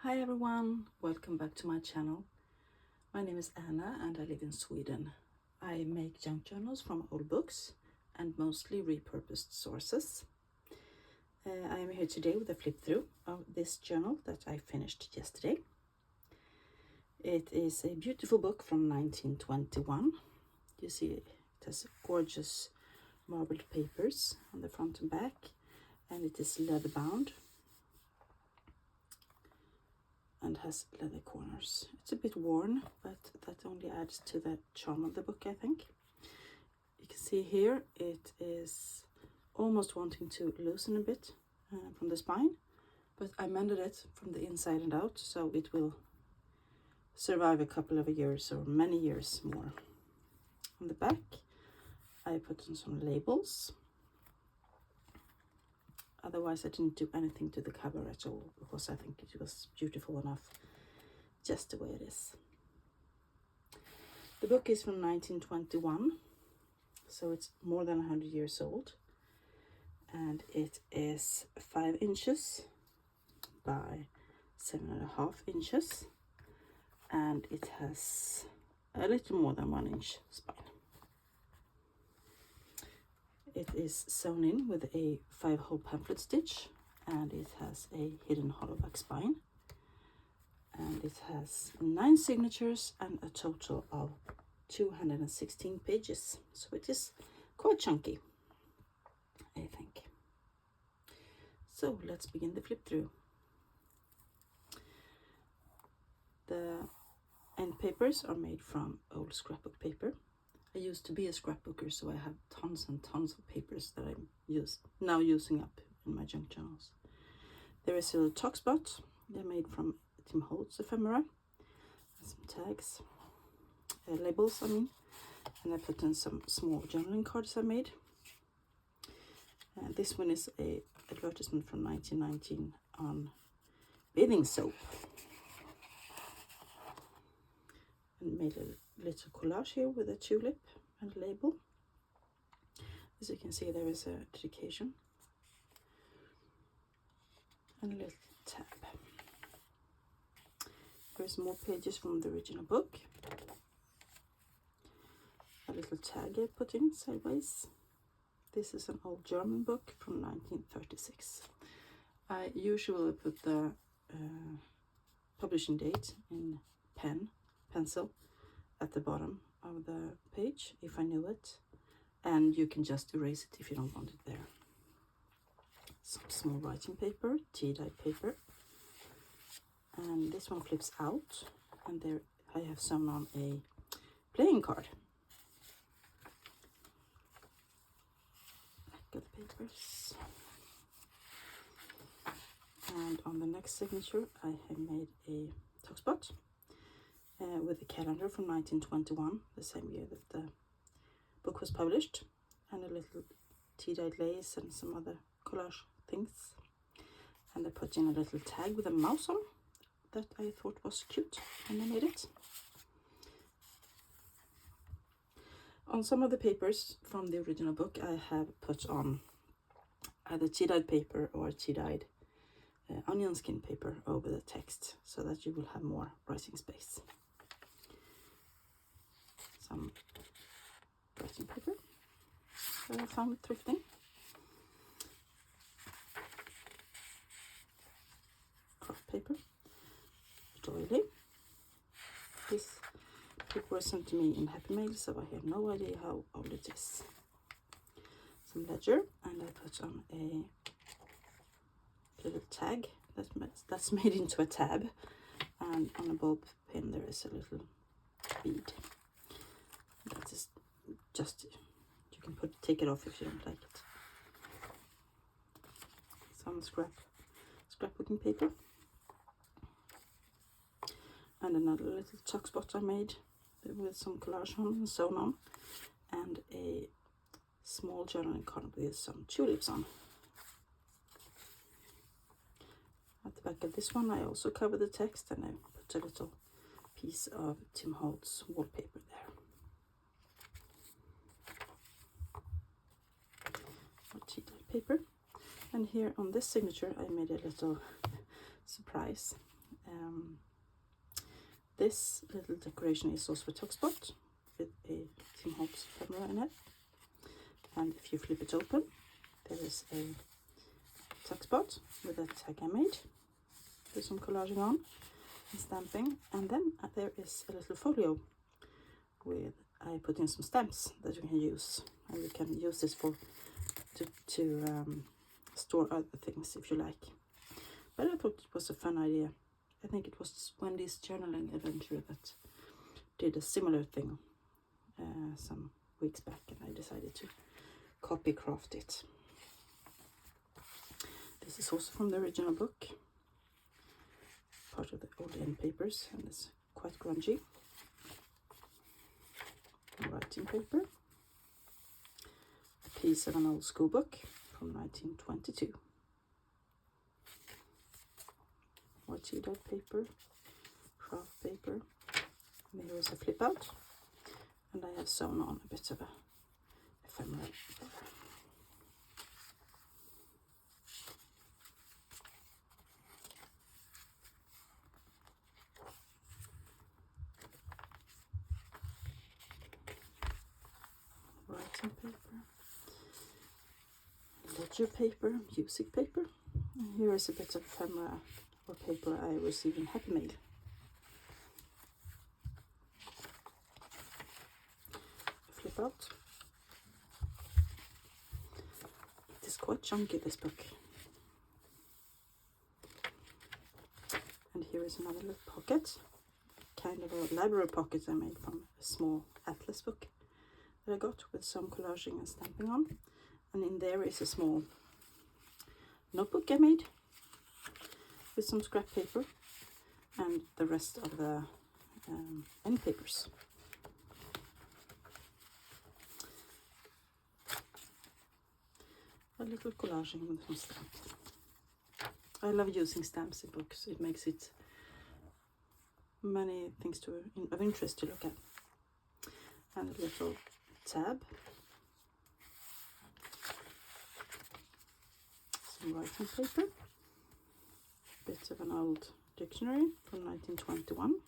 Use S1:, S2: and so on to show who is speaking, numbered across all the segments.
S1: Hi everyone, welcome back to my channel. My name is Anna and I live in Sweden. I make junk journals from old books and mostly repurposed sources. I am here today with a flip through of this journal that I finished yesterday. It is a beautiful book from 1921. You see it has gorgeous marbled papers on the front and back, and it is leather bound and has leather corners. It's a bit worn, but that only adds to the charm of the book, I think. You can see here it is almost wanting to loosen a bit from the spine, but I mended it from the inside and out, so it will survive a couple of years or many years more. On the back I put in some labels. Otherwise I didn't do anything to the cover at all, because I think it was beautiful enough just the way it is. The book is from 1921, so it's more than 100 years old, and it is 5 inches by 7.5 inches, and it has a little more than 1 inch spine. It is sewn in with a 5-hole pamphlet stitch, and it has a hidden hollow back spine, and it has 9 signatures and a total of 216 pages, so it is quite chunky, I think. So let's begin the flip through. The end papers are made from old scrapbook paper. I used to be a scrapbooker, so I have tons and tons of papers that I'm now using up in my junk journals. There is a little talk spot. They're made from Tim Holtz ephemera. Some tags, labels I mean, and I put in some small journaling cards I made. This one is a advertisement from 1919 on bathing soap. And made a little collage here with a tulip and a label. As you can see, there is a dedication and a little tab. There's more pages from the original book. A little tag I put in sideways. This is an old German book from 1936. I usually put the publishing date in pencil at the bottom of the page if I knew it, and you can just erase it if you don't want it there. Some small writing paper, tea-dyed paper, and this one flips out, and there I have sewn on a playing card. Back of the papers, and on the next signature I have made a talk spot with a calendar from 1921, the same year that the book was published, and a little tea-dyed lace and some other collage things. And I put in a little tag with a mouse on that I thought was cute, and I made it. On some of the papers from the original book I have put on either tea-dyed paper or tea-dyed onion skin paper over the text, so that you will have more writing space. Some writing paper that I found thrifting. Craft paper. Doily. This paper was sent to me in Happy Mail, so I have no idea how old it is. Some ledger, and I put on a little tag that's made into a tab, and on a bulb pin there is a little bead. That is just, you can take it off if you don't like it. Some scrapbooking paper, and another little tuck spot I made with some collage on and sewn on, and a small journaling card with some tulips on. At the back of this one I also covered the text, and I put a little piece of Tim Holtz wallpaper there. Tea-dyed paper, and here on this signature I made a little surprise. This little decoration is also a tuck spot with a Tim Holtz ephemera in it. And if you flip it open, there is a tuck spot with a tag I made with some collaging on and stamping. And then there is a little folio with I put in some stamps that you can use, and you can use this for to store other things if you like. But I thought it was a fun idea. I think it was Wendy's journaling adventure that did a similar thing some weeks back, and I decided to copycraft it. This is also from the original book, part of the old end papers, and it's quite grungy. Writing paper, a piece of an old school book from 1922. More tea-dyed paper, craft paper, and here is a flip out, and I have sewn on a bit of a ephemera there. Writing paper, ledger paper, music paper, and here is a bit of ephemera or paper I received in Happy Mail. Flip out. It is quite chunky, this book. And here is another little pocket, kind of a library pocket I made from a small atlas book that I got with some collaging and stamping on. And in there is a small notebook I made with some scrap paper and the rest of the end papers. A little collaging with some stamps. I love using stamps in books. It makes it many things of interest to look at. And a little tab, some writing paper, bit of an old dictionary from 1921,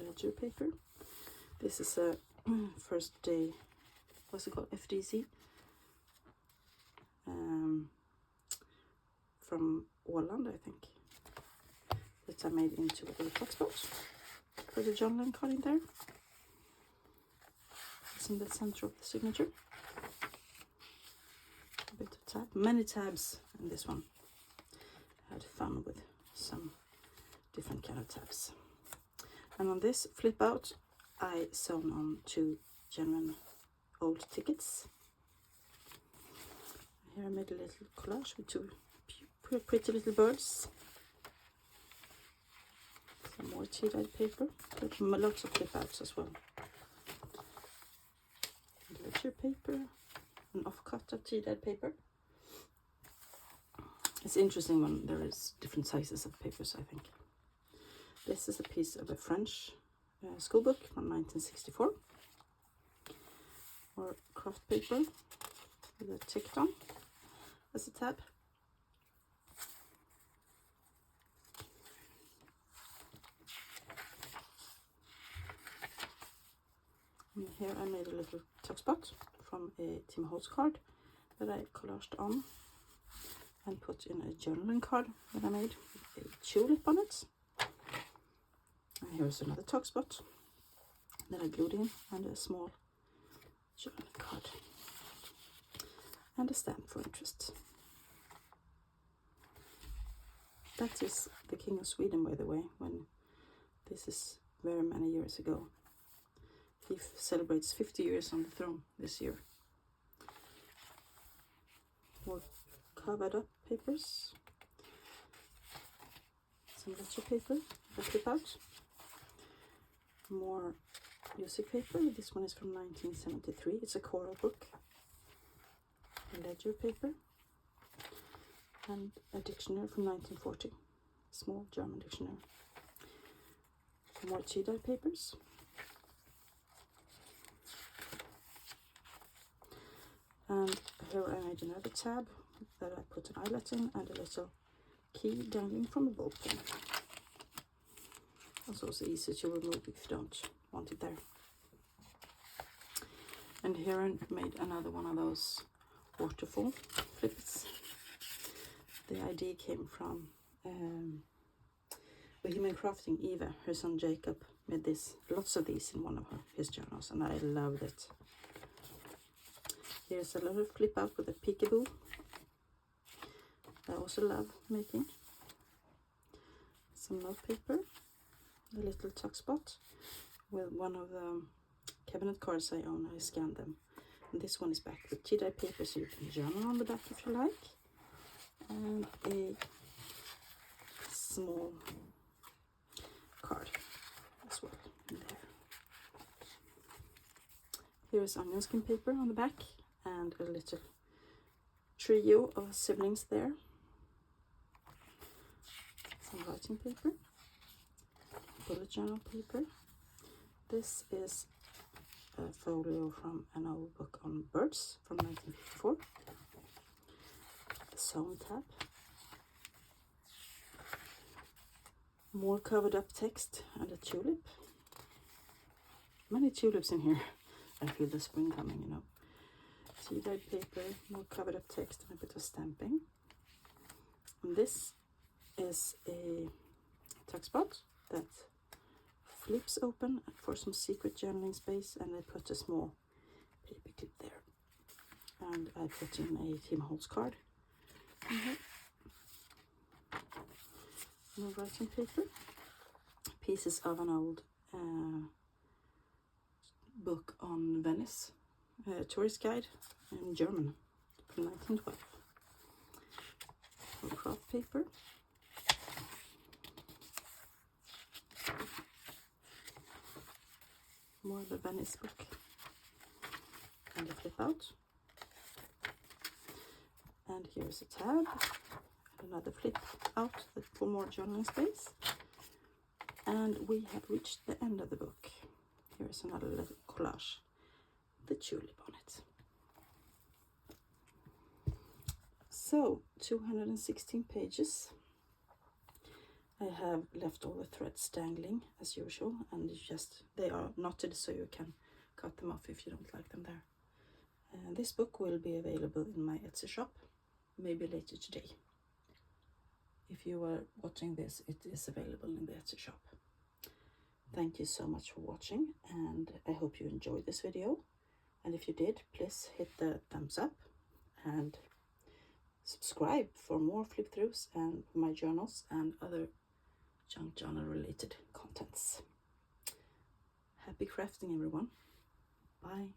S1: ledger paper. This is a first day, what's it called, FDC, from Åland, I think, that I made into a little text box. Put a journaling card in there. It's in the center of the signature. A bit of tab, many tabs in this one. I had fun with some different kind of tabs. And on this flip out, I sewn on 2 genuine old tickets. Here I made a little collage with 2 pretty little birds. Some more tea-dyed paper, but lots of flip outs as well. Ledger paper, an offcut of tea-dyed paper. It's interesting when there is different sizes of papers, I think. This is a piece of a French school book from 1964, or craft paper with a ticket on as a tab. And here I made a little tuck spot from a Tim Holtz card that I collaged on and put in a journaling card that I made with a tulip on it. And here's another tuck spot that I glued in, and a small journaling card and a stamp for interest. That is the King of Sweden, by the way, when this is very many years ago. He celebrates 50 years on the throne this year. More covered up papers. Some ledger paper, a flip out. More music paper. This one is from 1973. It's a choral book. A ledger paper. And a dictionary from 1940. Small German dictionary. More tea-dyed papers. And here I made another tab that I put an eyelet in and a little key dangling from a ball pen. It's also easy to remove if you don't want it there. And here I made another one of those waterfall flips. The idea came from Bohemian Crafting Eva. Her son Jacob made lots of these in one of his journals, and I loved it. Here's a little flip out with a peekaboo. I also love making. Some note paper, a little tuck spot with one of the cabinet cards I own. I scanned them, and this one is back with tea dye paper, so you can journal on the back if you like, and a small card as well in there. Here is onion skin paper on the back and a little trio of siblings there. Some writing paper, bullet journal paper. This is a folio from an old book on birds from 1954. A sewn tab. More covered up text and a tulip. Many tulips in here. I feel the spring coming, you know. Tea-dyed paper, more covered up text and a bit of stamping. And this is a tuck spot that flips open for some secret journaling space, and I put a small paper clip there. And I put in a Tim Holtz card in here. More writing paper. Pieces of an old book on Venice, tourist guide in German from 1912. More craft paper. More of the Venice book. And a flip out. And here's a tab. Another flip out for more journaling space. And we have reached the end of the book. Here's another little collage, the tulip on it. So 216 pages. I have left all the threads dangling as usual, and they are knotted, so you can cut them off if you don't like them there. This book will be available in my Etsy shop, maybe later today. If you are watching this, it is available in the Etsy shop. Thank you so much for watching, and I hope you enjoyed this video. And if you did, please hit the thumbs up and subscribe for more flip throughs and my journals and other junk journal related contents. Happy crafting, everyone. Bye.